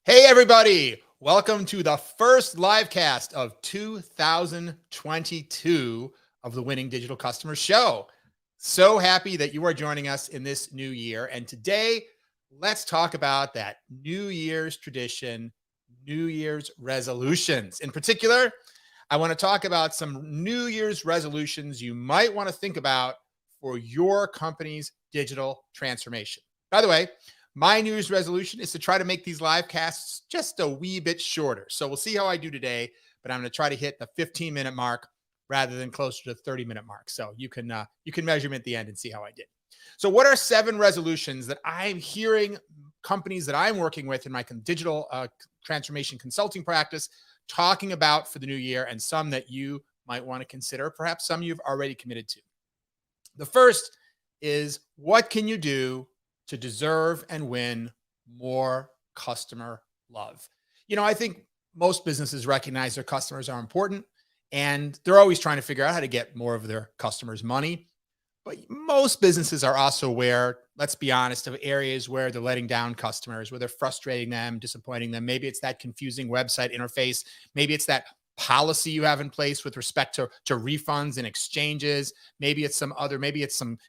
Hey, everybody. Welcome to the first live cast of 2022 of the Winning Digital Customer Show. So happy that you are joining us in this new year. And today, let's talk about that New Year's tradition, New Year's resolutions. In particular, I want to talk about some New Year's resolutions you might want to think about for your company's digital transformation. By the way, my New Year's resolution is to try to make these live casts just a wee bit shorter. So we'll see how I do today, but I'm going to try to hit the 15-minute mark rather than closer to the 30-minute mark. So you can measure them at the end and see how I did. So what are 7 resolutions that I'm hearing companies that I'm working with in my digital transformation consulting practice talking about for the new year, and some that you might want to consider, perhaps some you've already committed to? The first is, what can you do to deserve and win more customer love? I think most businesses recognize their customers are important, and they're always trying to figure out how to get more of their customers' money. But most businesses are also aware, let's be honest, of areas where they're letting down customers, where they're frustrating them, disappointing them. Maybe it's that confusing website interface. Maybe it's that policy you have in place with respect to refunds and exchanges. Maybe it's some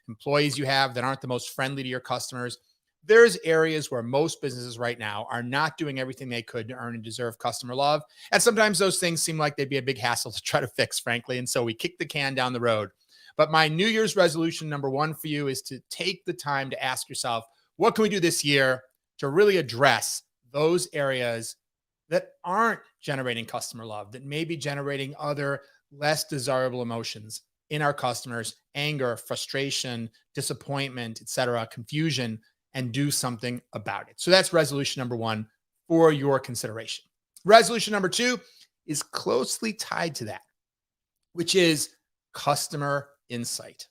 employees you have that aren't the most friendly to your customers. There's areas where most businesses right now are not doing everything they could to earn and deserve customer love. And sometimes those things seem like they'd be a big hassle to try to fix, frankly. And so we kick the can down the road. But my New Year's resolution number 1 for you is to take the time to ask yourself, what can we do this year to really address those areas that aren't generating customer love, that may be generating other less desirable emotions in our customers: anger, frustration, disappointment, etc., confusion, and do something about it. So that's resolution number 1 for your consideration. Resolution number 2 is closely tied to that, which is customer insight.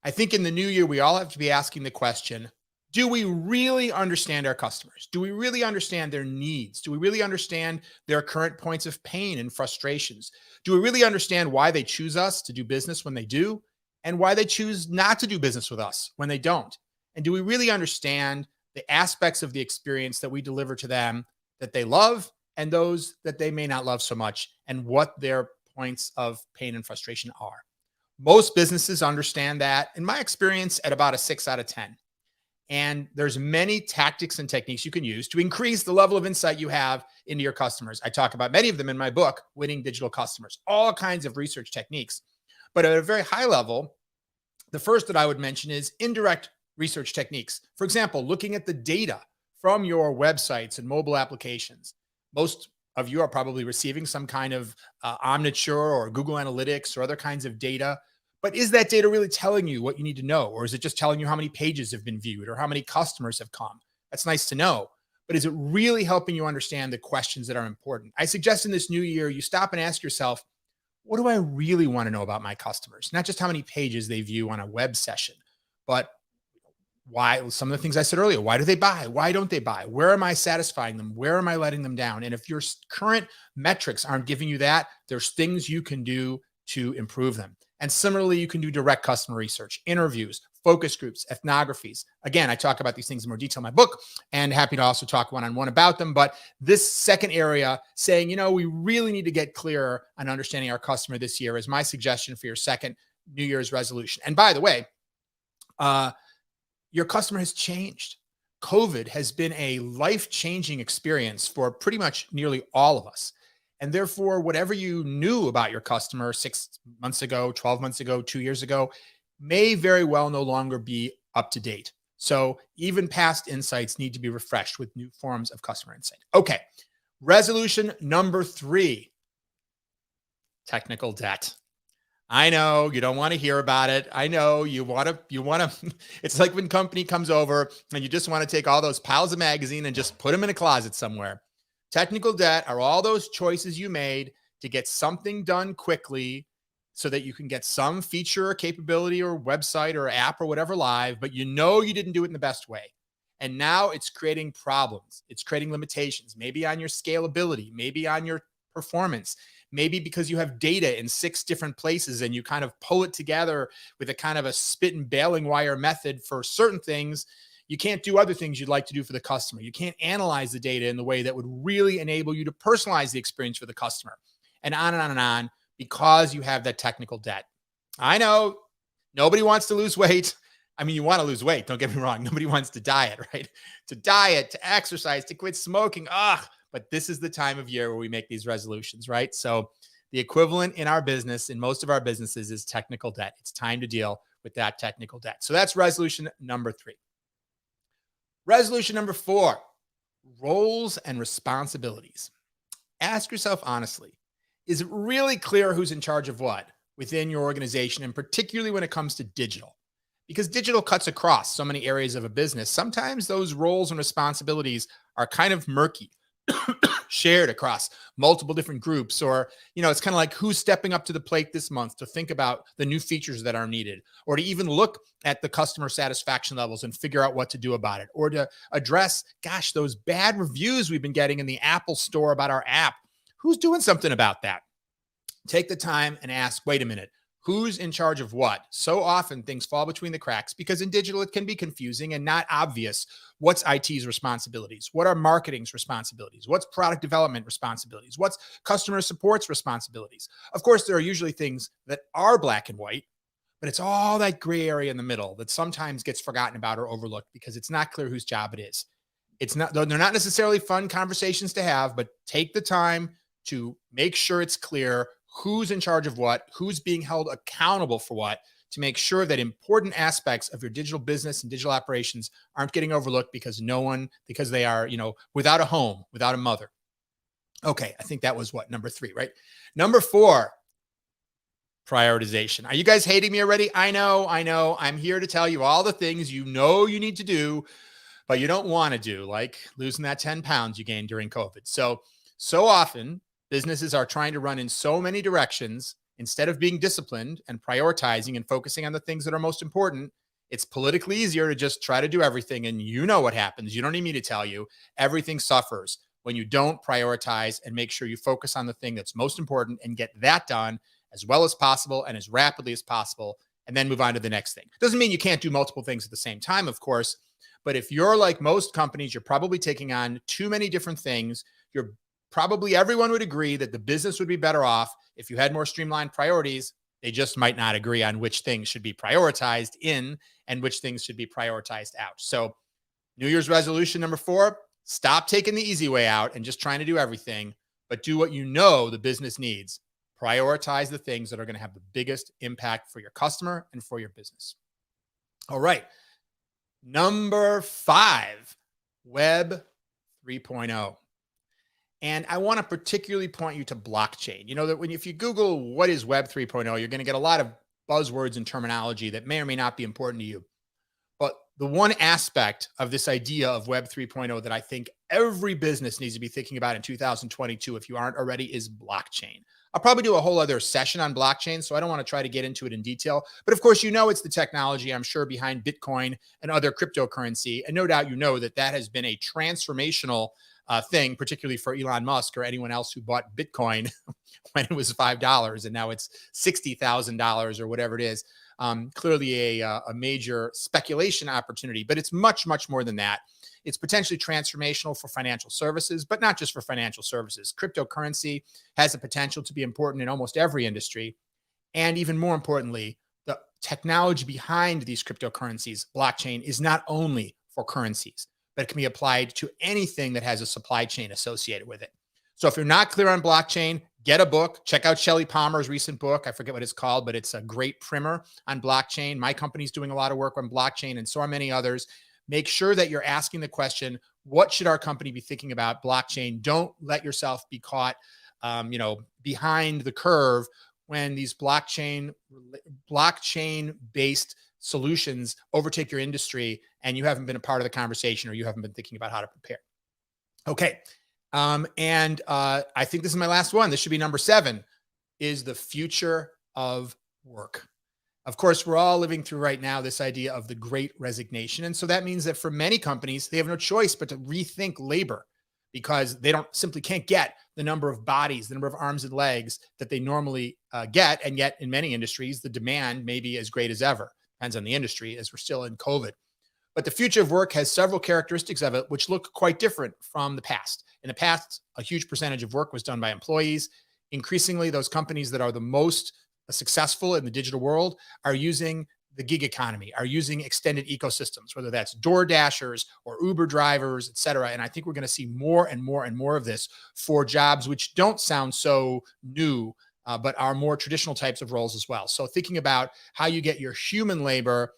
I think in the new year, we all have to be asking the question, do we really understand our customers? Do we really understand their needs? Do we really understand their current points of pain and frustrations? Do we really understand why they choose us to do business when they do, and why they choose not to do business with us when they don't? And do we really understand the aspects of the experience that we deliver to them that they love, and those that they may not love so much, and what their points of pain and frustration are? Most businesses understand that, in my experience, at about a 6 out of 10. And there's many tactics and techniques you can use to increase the level of insight you have into your customers. I talk about many of them in my book, Winning Digital Customers, all kinds of research techniques. But at a very high level, the first that I would mention is indirect research techniques. For example, looking at the data from your websites and mobile applications. Most of you are probably receiving some kind of Omniture or Google Analytics or other kinds of data. But is that data really telling you what you need to know? Or is it just telling you how many pages have been viewed or how many customers have come? That's nice to know. But is it really helping you understand the questions that are important? I suggest in this new year, you stop and ask yourself, what do I really want to know about my customers? Not just how many pages they view on a web session, but why, some of the things I said earlier, why do they buy? Why don't they buy? Where am I satisfying them? Where am I letting them down? And if your current metrics aren't giving you that, there's things you can do to improve them. And similarly, you can do direct customer research, interviews, focus groups, ethnographies. Again, I talk about these things in more detail in my book, and happy to also talk one-on-one about them. But this second area, saying, we really need to get clearer on understanding our customer this year, is my suggestion for your second New Year's resolution. And by the way, your customer has changed. COVID has been a life-changing experience for pretty much nearly all of us. And therefore, whatever you knew about your customer 6 months ago, 12 months ago, 2 years ago, may very well no longer be up to date. So even past insights need to be refreshed with new forms of customer insight. Okay, resolution number 3, technical debt. I know you don't want to hear about it. I know you want to, it's like when company comes over and you just want to take all those piles of magazine and just put them in a closet somewhere. Technical debt are all those choices you made to get something done quickly so that you can get some feature or capability or website or app or whatever live, but you didn't do it in the best way. And now it's creating problems. It's creating limitations, maybe on your scalability, maybe on your performance, maybe because you have data in 6 different places and you kind of pull it together with a kind of a spit and baling wire method for certain things. You can't do other things you'd like to do for the customer. You can't analyze the data in the way that would really enable you to personalize the experience for the customer, and on and on and on, because you have that technical debt. I know nobody wants to lose weight. I mean, you want to lose weight. Don't get me wrong. Nobody wants to diet, right? To diet, to exercise, to quit smoking. But this is the time of year where we make these resolutions, right? So the equivalent in our business, in most of our businesses, is technical debt. It's time to deal with that technical debt. So that's resolution number 3. Resolution number 4, roles and responsibilities. Ask yourself honestly, is it really clear who's in charge of what within your organization, and particularly when it comes to digital? Because digital cuts across so many areas of a business. Sometimes those roles and responsibilities are kind of murky, shared across multiple different groups, or, it's kind of like who's stepping up to the plate this month to think about the new features that are needed, or to even look at the customer satisfaction levels and figure out what to do about it, or to address, those bad reviews we've been getting in the Apple store about our app. Who's doing something about that? Take the time and ask, wait a minute, who's in charge of what? So often things fall between the cracks because in digital it can be confusing and not obvious. What's IT's responsibilities? What are marketing's responsibilities? What's product development responsibilities? What's customer support's responsibilities? Of course, there are usually things that are black and white, but it's all that gray area in the middle that sometimes gets forgotten about or overlooked because it's not clear whose job it is. They're not necessarily fun conversations to have, but take the time to make sure it's clear who's in charge of what, who's being held accountable for what, to make sure that important aspects of your digital business and digital operations aren't getting overlooked because they are, without a home, without a mother. Okay, I think that was number 3, right? Number 4, prioritization. Are you guys hating me already? I know. I'm here to tell you all the things you need to do, but you don't want to do, like losing that 10 pounds you gained during COVID. So often businesses are trying to run in so many directions instead of being disciplined and prioritizing and focusing on the things that are most important. It's politically easier to just try to do everything. And you know what happens. You don't need me to tell you. Everything suffers when you don't prioritize and make sure you focus on the thing that's most important and get that done as well as possible and as rapidly as possible, and then move on to the next thing. Doesn't mean you can't do multiple things at the same time, of course. But if you're like most companies, you're probably taking on too many different things. Everyone would agree that the business would be better off if you had more streamlined priorities. They just might not agree on which things should be prioritized in and which things should be prioritized out. So New Year's resolution number 4, stop taking the easy way out and just trying to do everything, but do what the business needs. Prioritize the things that are going to have the biggest impact for your customer and for your business. All right. Number 5, Web 3.0. And I want to particularly point you to blockchain. If you Google what is Web 3.0, you're going to get a lot of buzzwords and terminology that may or may not be important to you. But the one aspect of this idea of Web 3.0 that I think every business needs to be thinking about in 2022, if you aren't already, is blockchain. I'll probably do a whole other session on blockchain, so I don't want to try to get into it in detail. But of course, it's the technology, I'm sure, behind Bitcoin and other cryptocurrency. And no doubt that has been a transformational thing, particularly for Elon Musk or anyone else who bought Bitcoin when it was $5 and now it's $60,000 or whatever it is. Clearly a major speculation opportunity, but it's much, much more than that. It's potentially transformational for financial services, but not just for financial services. Cryptocurrency has the potential to be important in almost every industry. And even more importantly, the technology behind these cryptocurrencies, blockchain, is not only for currencies, but it can be applied to anything that has a supply chain associated with it. So if you're not clear on blockchain, get a book. Check out Shelley Palmer's recent book. I forget what it's called, but it's a great primer on blockchain. My company's doing a lot of work on blockchain, and so are many others. Make sure that you're asking the question, what should our company be thinking about blockchain? Don't let yourself be caught, behind the curve when these blockchain-based solutions overtake your industry and you haven't been a part of the conversation or you haven't been thinking about how to prepare. Okay. And I think this is my last one. This should be number 7, is the future of work. Of course, we're all living through right now this idea of the great resignation. And so that means that for many companies, they have no choice but to rethink labor because they can't get the number of bodies, the number of arms and legs that they normally get. And yet in many industries, the demand may be as great as ever. Depends on the industry, as we're still in COVID. But the future of work has several characteristics of it which look quite different from the past. In the past, a huge percentage of work was done by employees. Increasingly, those companies that are the most successful in the digital world are using the gig economy, are using extended ecosystems, whether that's Door Dashers or Uber drivers, et cetera. And I think we're going to see more and more and more of this for jobs which don't sound so new, but are more traditional types of roles as well. So thinking about how you get your human labor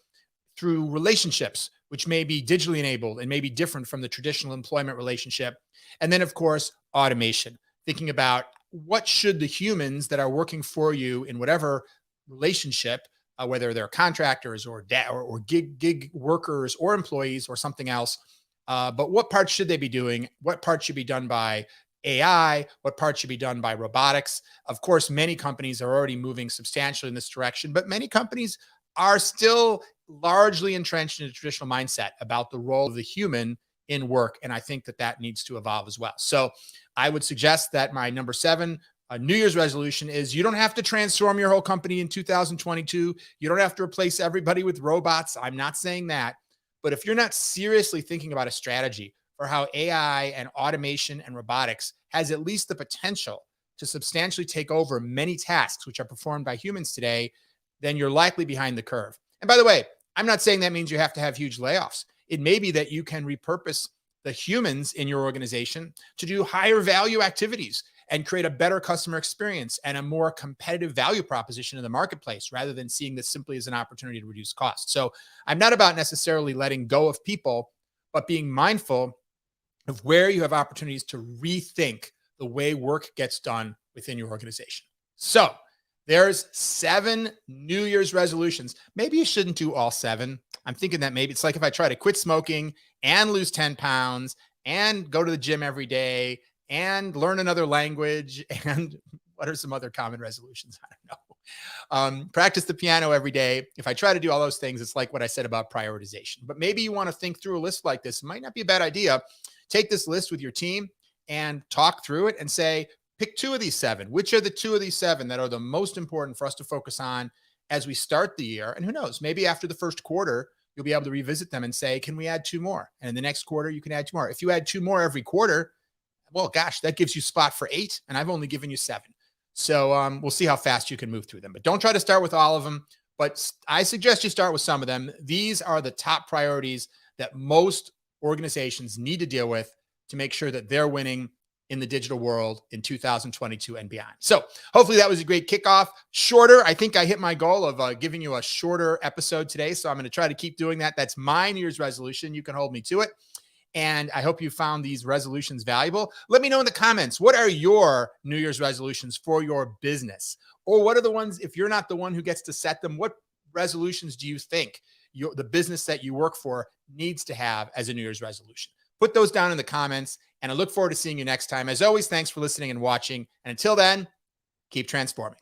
through relationships, which may be digitally enabled and may be different from the traditional employment relationship. And then, of course, automation, thinking about what should the humans that are working for you in whatever relationship, whether they're contractors or gig workers or employees or something else, but what parts should they be doing? What parts should be done by AI? What parts should be done by robotics? Of course, many companies are already moving substantially in this direction, but many companies are still largely entrenched in a traditional mindset about the role of the human in work. And I think that that needs to evolve as well. So I would suggest that my number 7 New Year's resolution is you don't have to transform your whole company in 2022. You don't have to replace everybody with robots. I'm not saying that. But if you're not seriously thinking about a strategy for how AI and automation and robotics has at least the potential to substantially take over many tasks which are performed by humans today, then you're likely behind the curve. And by the way, I'm not saying that means you have to have huge layoffs. It may be that you can repurpose the humans in your organization to do higher value activities and create a better customer experience and a more competitive value proposition in the marketplace rather than seeing this simply as an opportunity to reduce costs. So I'm not about necessarily letting go of people, but being mindful of where you have opportunities to rethink the way work gets done within your organization. So there's 7 New Year's resolutions. Maybe you shouldn't do all 7. I'm thinking that maybe it's like if I try to quit smoking and lose 10 pounds and go to the gym every day and learn another language. And what are some other common resolutions? I don't know. Practice the piano every day. If I try to do all those things, it's like what I said about prioritization. But maybe you want to think through a list like this. It might not be a bad idea. Take this list with your team and talk through it and say, pick 2 of these 7. Which are the 2 of these 7 that are the most important for us to focus on as we start the year? And who knows, maybe after the first quarter, you'll be able to revisit them and say, can we add 2 more? And in the next quarter, you can add 2 more. If you add 2 more every quarter, well, gosh, that gives you spot for 8, and I've only given you 7. So we'll see how fast you can move through them. But don't try to start with all of them. But I suggest you start with some of them. These are the top priorities that most organizations need to deal with to make sure that they're winning in the digital world in 2022 and beyond. So hopefully that was a great kickoff. Shorter. I think I hit my goal of giving you a shorter episode today. So I'm going to try to keep doing that. That's my New Year's resolution. You can hold me to it. And I hope you found these resolutions valuable. Let me know in the comments, what are your New Year's resolutions for your business? Or what are the ones, if you're not the one who gets to set them, what resolutions do you think the business that you work for needs to have as a New Year's resolution? Put those down in the comments, and I look forward to seeing you next time. As always, thanks for listening and watching. And until then, keep transforming.